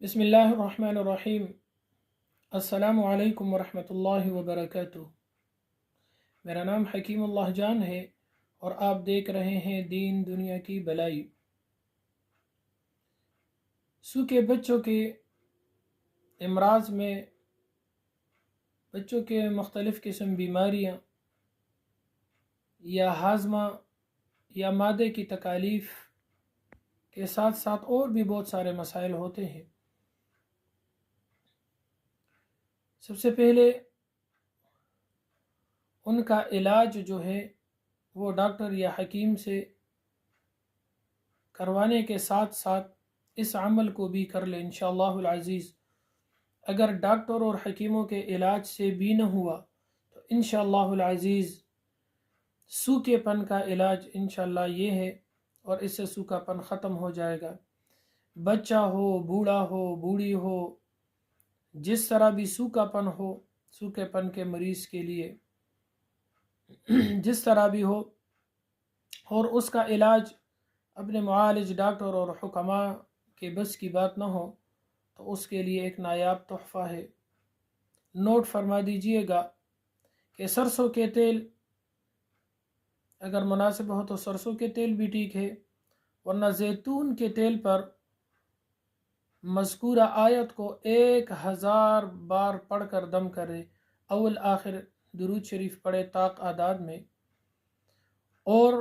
بسم اللہ الرحمن الرحیم۔ السلام علیکم ورحمۃ اللہ وبرکاتہ۔ میرا نام حکیم اللہ جان ہے اور آپ دیکھ رہے ہیں دین دنیا کی بلائی۔ کے بچوں کے امراض میں بچوں کے مختلف قسم بیماریاں یا ہاضمہ یا معدے کی تکالیف کے ساتھ ساتھ اور بھی بہت سارے مسائل ہوتے ہیں۔ سب سے پہلے ان کا علاج جو ہے وہ ڈاکٹر یا حکیم سے کروانے کے ساتھ ساتھ اس عمل کو بھی کر لیں انشاءاللہ العزیز۔ اگر ڈاکٹر اور حکیموں کے علاج سے بھی نہ ہوا تو انشاءاللہ العزیز سوکھے پن کا علاج انشاءاللہ یہ ہے، اور اس سے سوکھا پن ختم ہو جائے گا۔ بچہ ہو، بوڑھا ہو، بوڑھی ہو، جس طرح بھی سوکھا پن ہو، سوکھے پن کے مریض کے لیے جس طرح بھی ہو، اور اس کا علاج اپنے معالج ڈاکٹر اور حکماء کے بس کی بات نہ ہو تو اس کے لیے ایک نایاب تحفہ ہے۔ نوٹ فرما دیجئے گا کہ سرسوں کے تیل اگر مناسب ہو تو سرسوں کے تیل بھی ٹھیک ہے، ورنہ زیتون کے تیل پر مذکورہ آیت کو 1000 بار پڑھ کر دم کرے، اول آخر درود شریف پڑھے طاق اعداد میں، اور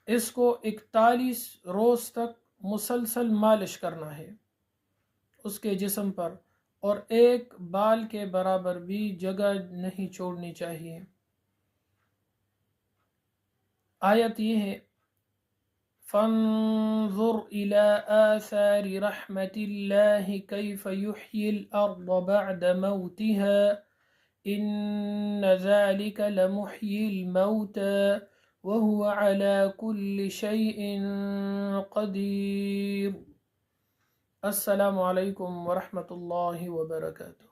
اس کو 41 روز تک مسلسل مالش کرنا ہے اس کے جسم پر، اور ایک بال کے برابر بھی جگہ نہیں چھوڑنی چاہیے۔ آیت یہ ہے فانظر إلى آثار رحمة الله كيف يحيي الأرض بعد موتها إن ذلك لمحيي الموتى وهو على كل شيء قدير۔ السلام علیکم ورحمۃ اللہ وبرکاتہ۔